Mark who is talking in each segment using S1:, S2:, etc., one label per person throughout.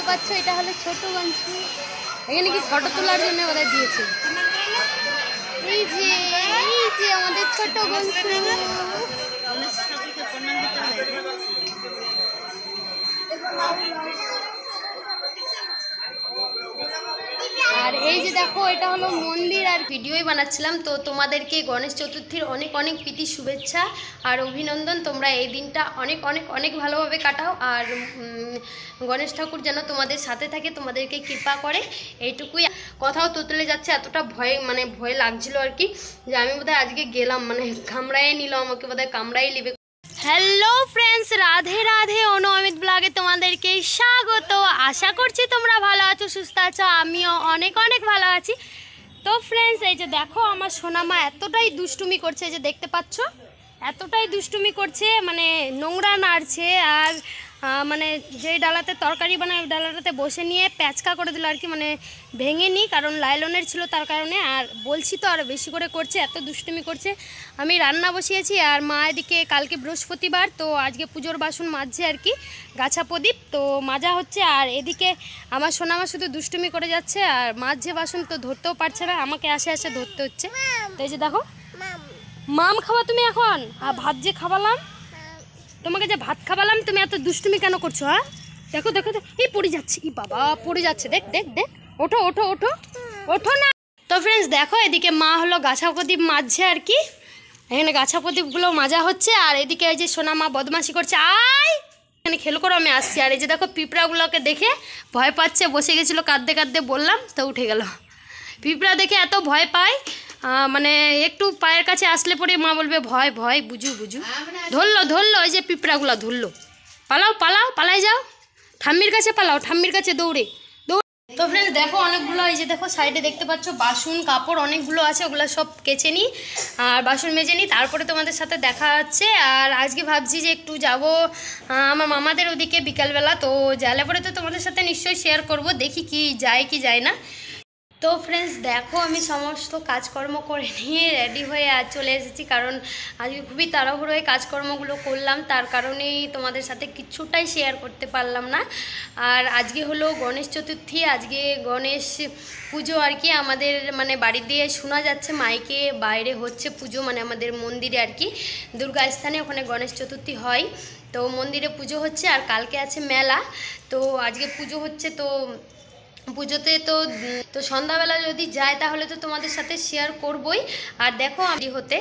S1: পাচ্ছ এটা হলো ছোট গঞ্জি। এখানে কি ফটো তোলার জন্য ওরা দিয়েছে। এই যে আমাদের ছোট গঞ্জি। আর এই যে দেখো এটা হলো মন্দির। আর ভিডিওই বানাচ্ছিলাম, তো তোমাদেরকে গণেশ চতুর্থীর অনেক অনেক প্রীতি শুভেচ্ছা আর অভিনন্দন। তোমরা এই দিনটা অনেক অনেক অনেক ভালোভাবে কাটাও, আর গণেশ ঠাকুর যেন তোমাদের সাথে থাকে, তোমাদেরকে কৃপা করে, এইটুকুই। কথাও তোতলে যাচ্ছে, এতটা ভয় লাগছিল আর কি, যে আমি বোধহয় আজকে গেলাম কামড়াই নিল আমাকে, বোধহয় কামড়াই নেবে। হ্যালো ফ্রেন্ডস, রাধে রাধে, অনু অমিত ব্লগে তোমাদেরকে স্বাগত। আশা করছি তোমরা ভালো আছো, সুস্থ আছো, আমিও অনেক অনেক ভালো আছি। তো ফ্রেন্ডস, এই যে দেখো আমার সোনামা এতটাই দুষ্টুমি করছে, যে দেখতে পাচ্ছ এতটাই দুষ্টুমি করছে, নোংরা নাড়ছে। আর যেই ডালাতে তরকারি বানায় ওই ডালাটাতে বসে নিয়ে প্যাচকা করে দিল আর কি, ভেঙে নি, কারণ লাইলনের ছিল তার কারণে। আর বলছি তো আরও বেশি করে করছে, এত দুষ্টুমি করছে। আমি রান্না বসিয়েছি, আর মা এদিকে কালকে বৃহস্পতিবার, তো আজকে পুজোর বাসন মাজছে আর কি, গাছা প্রদীপ তো মাজা হচ্ছে। আর এদিকে আমার সোনামা শুধু দুষ্টুমি করে যাচ্ছে, আর মাজছে বাসন, তো ধরতেও পারছে না, আমাকে আসে ধরতে হচ্ছে। তো এই যে দেখো, মাম খাওয়া তুমি এখন, আর ভাত যে খাওয়ালাম তোমাকে, যে ভাত খাওয়ালাম, তুমি এত দুষ্টুমি কেন করছো? হ্যাঁ দেখো দেখো, এই পড়ে যাচ্ছে, ই বাবা পড়ে যাচ্ছে, দেখ দেখ দেখ, ওঠো ওঠো ওঠো ওঠো না। তো ফ্রেন্ডস দেখো, এদিকে মা হলো গাছা প্রদীপ মাজছে আর কি, এখানে গাছা প্রদীপগুলো মাজা হচ্ছে। আর এদিকে এই যে সোনামা বদমাশি করছে, আয় এখানে খেলো করো, আমি আসছি। আর এই যে দেখো পিঁপড়াগুলোকে দেখে ভয় পাচ্ছে, বসে গেছিলো কাঁদতে কাঁদতে, বললাম তো উঠে গেল। পিঁপড়া দেখে এত ভয় পায়, একটু পায়ের কাছে আসলে পরে মা বলবে ভয় ভয়, বুঝু বুঝু। ধরলো ওই যে পিঁপড়াগুলো ধরলো, পালাও পালাও পালাই যাও, ঠাম্মির কাছে পালাও, ঠাম্মির কাছে দৌড়ে। তো ফ্রেন্ডস দেখো অনেকগুলো, এই যে দেখো সাইডে দেখতে পাচ্ছ বাসন কাপড় অনেকগুলো আছে, ওগুলো সব কেচে নিই আর বাসন মেজে নিই, তারপরে তোমাদের সাথে দেখা হচ্ছে। আর আজকে ভাবছি যে একটু যাব আমার মামাদের ওদিকে বিকালবেলা, তো গেলে পরে তো তোমাদের সাথে নিশ্চয়ই শেয়ার করব, দেখি কি যায় না। তো ফ্রেন্ডস দেখো আমি সমস্ত কাজকর্ম করে নিয়ে রেডি হয়ে চলে এসেছি, কারণ আজকে খুবই তাড়াহুড়োয় কাজকর্মগুলো করলাম, তার কারণেই তোমাদের সাথে কিছুটাই শেয়ার করতে পারলাম না। আর আজকে হলো গণেশ চতুর্থী, আজকে গণেশ পুজো আর কি, আমাদের বাড়ি দিয়ে শোনা যাচ্ছে মাইকে বাইরে হচ্ছে পুজো, আমাদের মন্দিরে আর কি, দুর্গা স্থানে, ওখানে গণেশ চতুর্থী হয়, তো মন্দিরে পুজো হচ্ছে। আর কালকে আছে মেলা, তো আজকে পুজো হচ্ছে, তো পুজোতে তো সন্ধ্যাবেলা যদি যায় তাহলে তো তোমাদের সাথে শেয়ার করবই। আর দেখো আমি হতে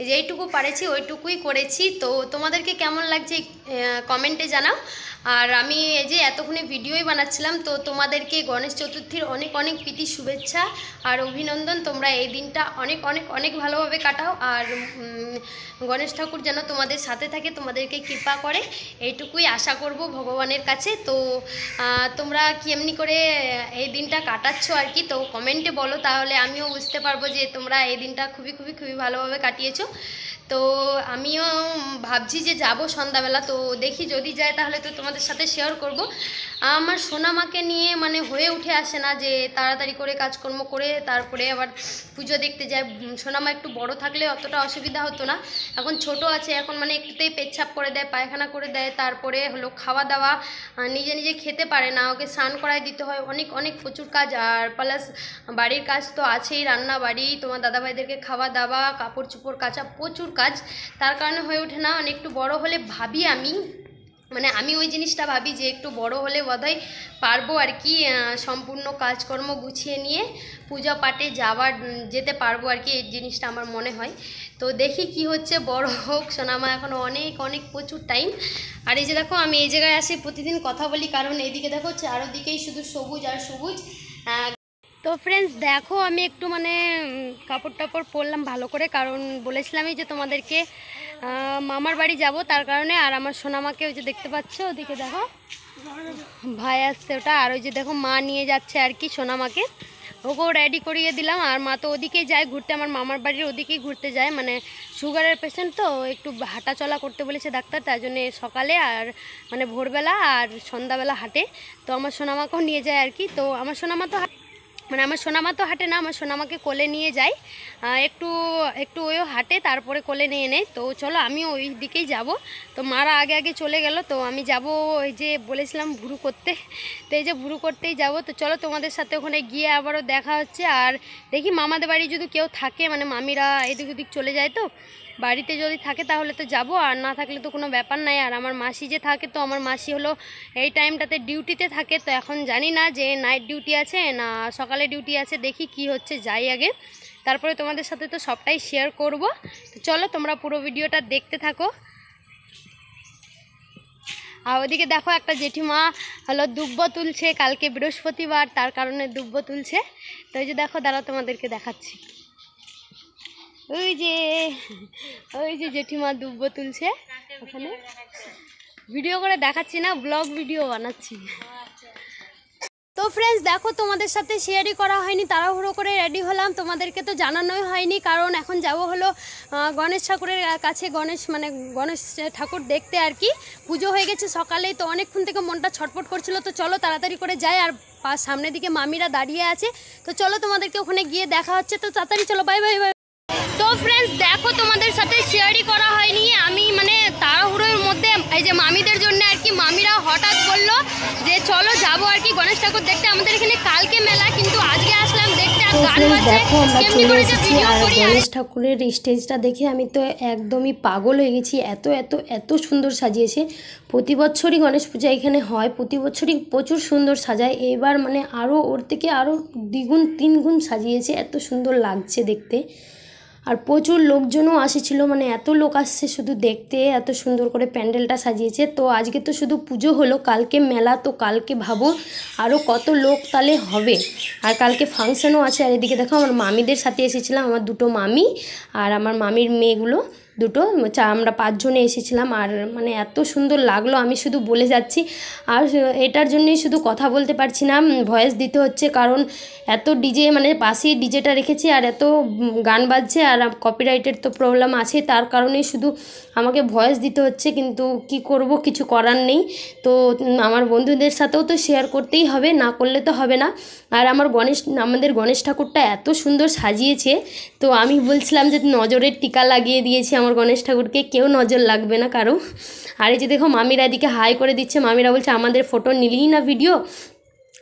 S1: যেইটুকু পারেছি ওইটুকুই করেছি, তো তোমাদেরকে কেমন লাগছে কমেন্টে জানাও। আর আমি এই যে এতক্ষণে ভিডিওই বানাচ্ছিলাম, তো তোমাদেরকে গণেশ চতুর্থীর অনেক অনেক প্রীতি শুভেচ্ছা আর অভিনন্দন। তোমরা এই দিনটা অনেক অনেক অনেক ভালোভাবে কাটাও, আর গণেশ ঠাকুর যেন তোমাদের সাথে থাকে, তোমাদেরকে কৃপা করে, এইটুকুই আশা করব ভগবানের কাছে। তো তোমরা কেমনি করে এই দিনটা কাটাচ্ছ আর কি, তো কমেন্টে বলো, তাহলে আমিও বুঝতে পারবো যে তোমরা এই দিনটা খুবই খুবই খুবই ভালোভাবে কাটিয়েছো। তো আমিও ভাবছি যে যাব সন্ধ্যাবেলা, তো দেখি যদি যায় তাহলে তো তোমাদের সাথে শেয়ার করব। আমার সোনামাকে নিয়ে হয়ে উঠে আসে না যে তাড়াতাড়ি করে কাজকর্ম করে তারপরে আবার পুজো দেখতে যায়। সোনামা একটু বড় থাকলে অতটা অসুবিধা হতো না, এখন ছোট আছে, এখন একটুতেই পেচ্ছাপ করে দেয়, পায়খানা করে দেয়, তারপরে হলো খাওয়া দাওয়া নিজে নিজে খেতে পারে না, ওকে স্নান করায় দিতে হয়, অনেক অনেক প্রচুর কাজ। আর প্লাস বাড়ির কাজ তো আছেই, রান্না বাড়ি, তোমার দাদাভাইদেরকে খাওয়া দাওয়া, কাপড় চোপড় কাচা, প্রচুর কাজ, তার কারণে হয়ে ওঠে না। একটু বড় হলে ভাবি আমি ওই জিনিসটা ভাবি যে একটু বড় হলে বোধহয় পারবো আর কি, সম্পূর্ণ কাজকর্ম গুছিয়ে নিয়ে পূজা পাঠে যেতে পারবো আর কি, এই জিনিসটা আমার মনে হয়। তো দেখি কি হচ্ছে, বড় হোক সোনামা, এখনও অনেক অনেক প্রচুর টাইম। আর এই যে দেখো আমি এই জায়গায় আসি প্রতিদিন কথা বলি, কারণ এইদিকে দেখো চারোদিকেই শুধু সবুজ আর সবুজ। তো ফ্রেন্ডস দেখো আমি একটু কাপড় টাপড় পরলাম ভালো করে, কারণ বলেছিলামই যে তোমাদেরকে মামার বাড়ি যাব, তার কারণে। আর আমার সোনামাকে ওই যে দেখতে পাচ্ছ ওদিকে দেখো ভাই আসছে ওটা, আর ওই যে দেখো মা নিয়ে যাচ্ছে আর কি সোনামাকে, ওকেও রেডি করিয়ে দিলাম। আর মা তো ওদিকেই যায় ঘুরতে, আমার মামার বাড়ির ওদিকেই ঘুরতে যায়, সুগারের পেশেন্ট, তো একটু হাঁটা চলা করতে বলেছে ডাক্তার, তার জন্য সকালে আর ভোরবেলা আর সন্ধ্যাবেলা হাঁটে, তো আমার সোনামাকেও নিয়ে যায় আর কি। তো আমার সোনামা তো মানে আমার সোনামা তো হাঁটে না, আমার সোনামাকে কোলে নিয়ে যায়, একটু একটু ওইও হাঁটে তারপরে কোলে নিয়ে নেয়। তো চলো আমিও ওই দিকেই যাব। তো মারা আগে আগে চলে গেল, তো আমি যাব ওই যে বলেছিলাম ভুরু করতে, তো এই যে ভুরু করতেই যাব। তো চলো তোমাদের সাথে ওখানে গিয়ে আবারও দেখা হচ্ছে। আর দেখি মামাদের বাড়ি যদি কেউ থাকে, মানে মামিরা এদিক ওদিক চলে যায়, তো বাড়িতে যদি থাকে তাহলে তো যাব, আর না থাকলে তো কোনো ব্যাপার নাই। আর আমার মাসি যে থাকে, তো আমার মাসি হলো এই টাইমটাতে ডিউটিতে থাকে, তো এখন জানি না যে নাইট ডিউটি আছে না সকালে ডিউটি আছে, দেখি কি হচ্ছে, যাই আগে, তারপরে তোমাদের সাথে তো সবটাই শেয়ার করব। তো চলো তোমরা পুরো ভিডিওটা দেখতে থাকো। আর ওদিকে দেখো একটা জেঠিমা হলো দুব্ব তুলছে, কালকে বৃহস্পতিবার তার কারণে দুব্ব তুলছে। তো এই যে দেখো, দাঁড়াও তোমাদেরকে দেখাচ্ছি, ওই যে জেঠিমা দুব্ব তুলছে, ওখানে ভিডিও করে দেখাচ্ছি না, ব্লগ ভিডিও বানাচ্ছি। তো ফ্রেন্ডস দেখো, তোমাদের সাথে শেয়ারই করা হয়নি, তাড়াহুড়ো করে রেডি হলাম, তোমাদেরকে তো জানানোই হয়নি, কারণ এখন যাব হলো গণেশ ঠাকুরের কাছে, গণেশ ঠাকুর দেখতে আর কি। পুজো হয়ে গেছে সকালেই, তো অনেকক্ষণ থেকে মনটা ছটফট করছিল। তো চলো তাড়াতাড়ি করে যাই, আর সামনের দিকে মামিরা দাঁড়িয়ে আছে, তো চলো তোমাদেরকে ওখানে গিয়ে দেখা হচ্ছে। তো তাড়াতাড়ি চলো, বাই বাই বাই। তো ফ্রেন্ডস দেখো, তোমাদের সাথে শেয়ারই করা হয়নি, আমি মানে তাড়াহুড়োর মধ্যে এই যে মামিদের জন্য আর কি, মামিরা হঠাৎ বললো যে চলো যাবো আর কি গণেশ ঠাকুর দেখতে। আমাদের এখানে কালকে মেলা, কিন্তু আজকে আসলাম দেখতে। আর গান বাজছে, কেমনি করে যে ভিডিও করি। গণেশ ঠাকুরের স্টেজটা দেখে আমি তো একদমই পাগল হয়ে গেছি, এত এত এত সুন্দর সাজিয়েছে। প্রতি বছরই গণেশ পূজা এখানে হয়, প্রতি বছরই প্রচুর সুন্দর সাজায়, এবার মানে আরও ওর থেকে আরও দ্বিগুণ তিনগুণ সাজিয়েছে, এত সুন্দর লাগছে দেখতে। আর প্রচুর লোকজনও আসেছিল, মানে এত লোক আসছে শুধু দেখতে, এত সুন্দর করে প্যান্ডেলটা সাজিয়েছে। তো আজকে তো শুধু পুজো হলো, কালকে মেলা, তো কালকে ভাবো আরও কত লোক তাহলে হবে। আর কালকে ফাংশনও আছে। আর এদিকে দেখো, আমার মামিদের সাথে এসেছিলাম, আমার দুটো মামি আর আমার মামির মেয়েগুলো দুটো, আমরা 5 জনে এসেছিলাম। আর মানে এত সুন্দর লাগলো, আমি শুধু বলে যাচ্ছি। আর এটার জন্যই শুধু কথা বলতে পারছি না, ভয়েস দিতে হচ্ছে, কারণ এত ডিজে, মানে পাশেই ডিজেটা রেখেছি আর এত গান বাজছে, আর কপিরাইটের তো প্রবলেম আছে, তার কারণেই শুধু আমাকে ভয়েস দিতে হচ্ছে, কিন্তু কি করব, কিছু করার নেই। তো আমার বন্ধুদের সাথেও তো শেয়ার করতেই হবে, না করলে তো হবে না। আর আমাদের গণেশ ঠাকুরটা এত সুন্দর সাজিয়েছে, তো আমি বলছিলাম যে নজরের টিকা লাগিয়ে দিয়েছি আমার গণেশ ঠাকুরকে, কেউ নজর লাগবে না কারো। আর এই যে দেখো, মামিরা এদিকে হাই করে দিচ্ছে, মামিরা বলছে আমাদের ফটো নিলিই না ভিডিও,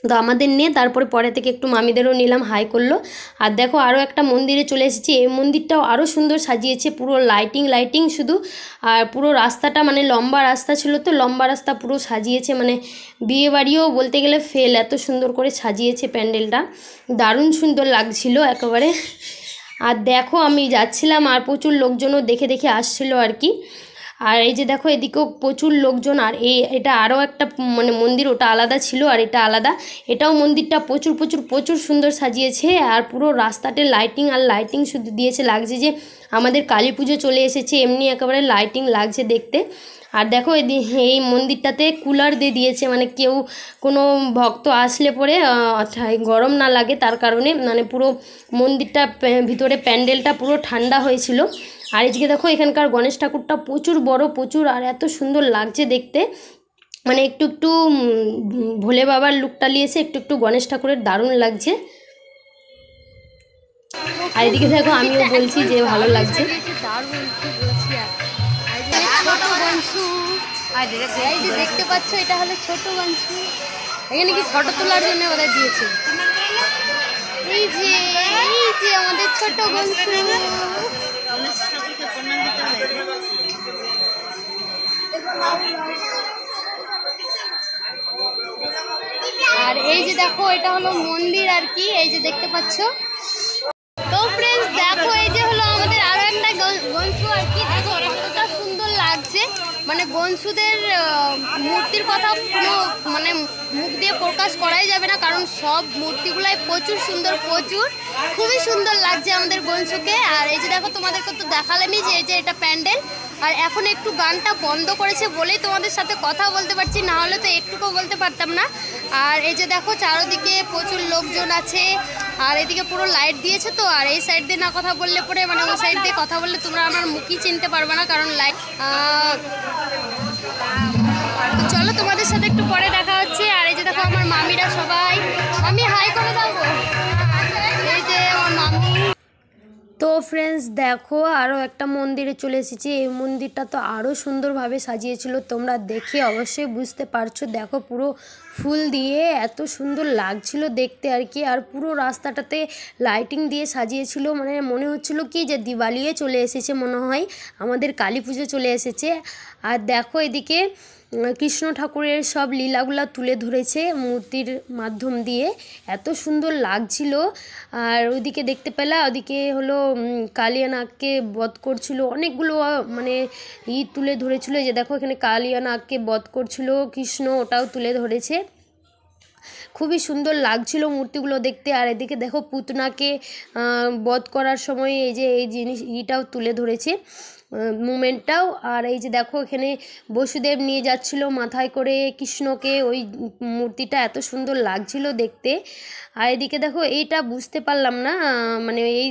S1: তো আমাদের নিয়ে তারপরে পরে থেকে একটু মামিদেরও নিলাম, হাই করলো। আর দেখো আরও একটা মন্দিরে চলে এসেছি, এই মন্দিরটাও আরও সুন্দর সাজিয়েছে, পুরো লাইটিং শুধু। আর পুরো রাস্তাটা মানে লম্বা রাস্তা ছিল, তো লম্বা রাস্তা পুরো সাজিয়েছে, মানে বিয়ে বাড়িও বলতে গেলে ফেল, এত সুন্দর করে সাজিয়েছে প্যান্ডেলটা, দারুণ সুন্দর লাগছিল একেবারে। আর দেখো আমি যাচ্ছিলাম, আর প্রচুর লোকজনও দেখে দেখে আসছিল আর কি। আর এই যে দেখো, এদিকেও প্রচুর লোকজন। আর এটা আরও একটা মানে মন্দির, ওটা আলাদা ছিল আর এটা আলাদা, এটাও মন্দিরটা প্রচুর সুন্দর সাজিয়েছে। আর পুরো রাস্তাতে লাইটিং শুধু দিয়েছে, লাগছে যে আমাদের কালী পুজো চলে এসেছে, এমনি একেবারে লাইটিং লাগছে দেখতে। আর দেখো এই মন্দিরটাতে কুলার দিয়ে দিয়েছে, মানে কেউ কোনো ভক্ত আসলে পরে গরম না লাগে, তার কারণে মানে পুরো মন্দিরটা ভিতরে প্যান্ডেলটা পুরো ঠান্ডা হয়েছিল। আর এদিকে দেখো, এখানকার গণেশ ঠাকুরটা প্রচুর বড়, আর এত সুন্দর লাগছে দেখতে, মানে একটু ভোলে বাবার লুকটা নিয়েছে, একটু গণেশ ঠাকুরের দারুণ লাগছে। আর এদিকে দেখো, আমিও বলছি যে ভালো লাগছে। দেখতে পাচ্ছ, এটা হলো ছোট গঞ্জু, এখানে কি ফটো তোলার জন্য ওরা দিয়েছে। এই যে আমাদের ছোট গঞ্জু, আর এই যে দেখো, এটা হলো মন্দির আর কি, এই যে দেখতে পাচ্ছ। তো ফ্রেন্ডস দেখো, এই যে হলো আমাদের আরো একটা গঞ্জু আর কি, দেখো কতটা সুন্দর লাগছে। মানে গঞ্জুদের মূর্তির কথা কোনো মানে মুখ দিয়ে প্রকাশ করাই যাবে না, কারণ সব মূর্তিগুলাই প্রচুর সুন্দর, খুবই সুন্দর লাগছে আমাদের গঞ্জুকে। আর এই যে দেখো, তোমাদেরকে তো দেখালামই যে এই যে এটা প্যান্ডেল। আর এখন একটু গানটা বন্ধ করেছে বলেই তোমাদের সাথে কথা বলতে পারছি, না হলে তো একটুকুও বলতে পারতাম না। আর এই যে দেখো, চারোদিকে প্রচুর লোকজন আছে, আর এদিকে পুরো লাইট দিয়েছে। তো আর এই সাইড দিয়ে না কথা বললে পরে, মানে ওই সাইড দিয়ে কথা বললে তোমরা আমার মুখই চিনতে পারবে না, কারণ লাইট। তো চলো তোমাদের সাথে একটু পরে দেখা হচ্ছে। আর এই যে দেখো, আমার মামিরা সবাই, আমি হাই করে দাও। ফ্রেন্ডস দেখো আরও একটা মন্দিরে চলে এসেছি। এই মন্দিরটা তো আরও সুন্দরভাবে সাজিয়েছিল, তোমরা দেখে অবশ্যই বুঝতে পারছো। দেখো পুরো ফুল দিয়ে এত সুন্দর লাগছিল দেখতে আর কি। আর পুরো রাস্তাটাতে লাইটিং দিয়ে সাজিয়েছিল, মানে মনে হচ্ছিল কি যে দিওয়ালিয়ে চলে এসেছে, মনে হয় আমাদের কালী পুজো চলে এসেছে। আর দেখো এদিকে কৃষ্ণ ঠাকুরের সব লীলাগুলা তুলে ধরেছে মূর্তির মাধ্যম দিয়ে, এত সুন্দর লাগছিল। আর ওইদিকে দেখতে পেলা ওদিকে হলো কালিয়া নাগকে বধ করছিল, অনেকগুলো মানে তুলে ধরেছিল। যে দেখো এখানে কালিয়া নাগকে বধ করছিল কৃষ্ণ, ওটাও তুলে ধরেছে। খুবই সুন্দর লাগছিল মূর্তিগুলো দেখতে। আর এদিকে দেখো পুতনাকে বধ করার সময় এই যে এই জিনিসটাও তুলে ধরেছে, মুমেন্টটাও। আর এই যে দেখো এখানে বসুদেব নিয়ে যাচ্ছিল মাথায় করে কৃষ্ণকে, ওই মূর্তিটা এত সুন্দর লাগছিল দেখতে। আর এদিকে দেখো এইটা বুঝতে পারলাম না, মানে এই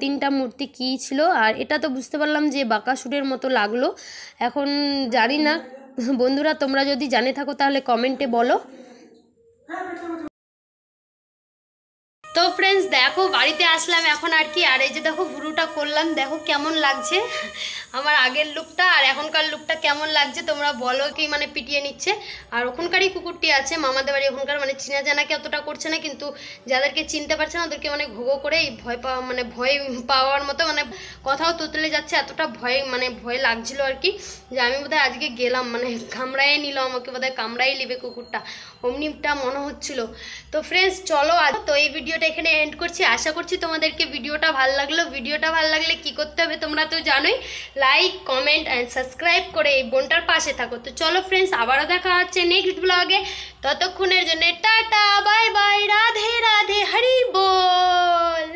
S1: তিনটা মূর্তি কী ছিল। আর এটা তো বুঝতে পারলাম যে বাঁকাসুরের মতো লাগলো, এখন জানি না। বন্ধুরা তোমরা যদি জানে থাকো তাহলে কমেন্টে বলো। তো ফ্রেন্ডস দেখো বাড়িতে আসলাম এখন আর কি। আর এই যে দেখো ভুরুটা করলাম, দেখো কেমন লাগছে আমার আগের লুকটা আর এখনকার লুকটা কেমন লাগছে তোমরা বলো। কি মানে পিটিয়ে নিচ্ছে। আর ওখানকারই কুকুরটি আছে মামাদের বাড়ি, ওখানকার মানে চিনা জানাকে অতটা করছে না, কিন্তু যাদেরকে চিনতে পারছে না ওদেরকে মানে ঘোঘো করে ভয় পাওয়া, মানে ভয় পাওয়ার মতো, মানে কথাও তোতলে যাচ্ছে, এতটা ভয় লাগছিল আর কি। যে আমি বোধহয় আজকে গেলাম মানে কামড়াই নিল আমাকে, বোধহয় কামড়াই নেবে কুকুরটা, অমনিটা মনে হচ্ছিল। তো ফ্রেন্ডস চলো আজ তো এই ভিডিওটা এখানে এন্ড করছি। আশা করছি তোমাদেরকে ভিডিওটা ভালো লাগলো। ভিডিওটা ভালো লাগলে কি করতে হবে তোমরা তো জানোই, লাইক কমেন্ট অ্যান্ড সাবস্ক্রাইব করে এই বোনটার পাশে থাকো। তো চলো ফ্রেন্ডস আবারও দেখা হচ্ছে নেক্সট ব্লগে, ততক্ষণের জন্য টাটা বাই বাই, রাধে রাধে, হরি বল।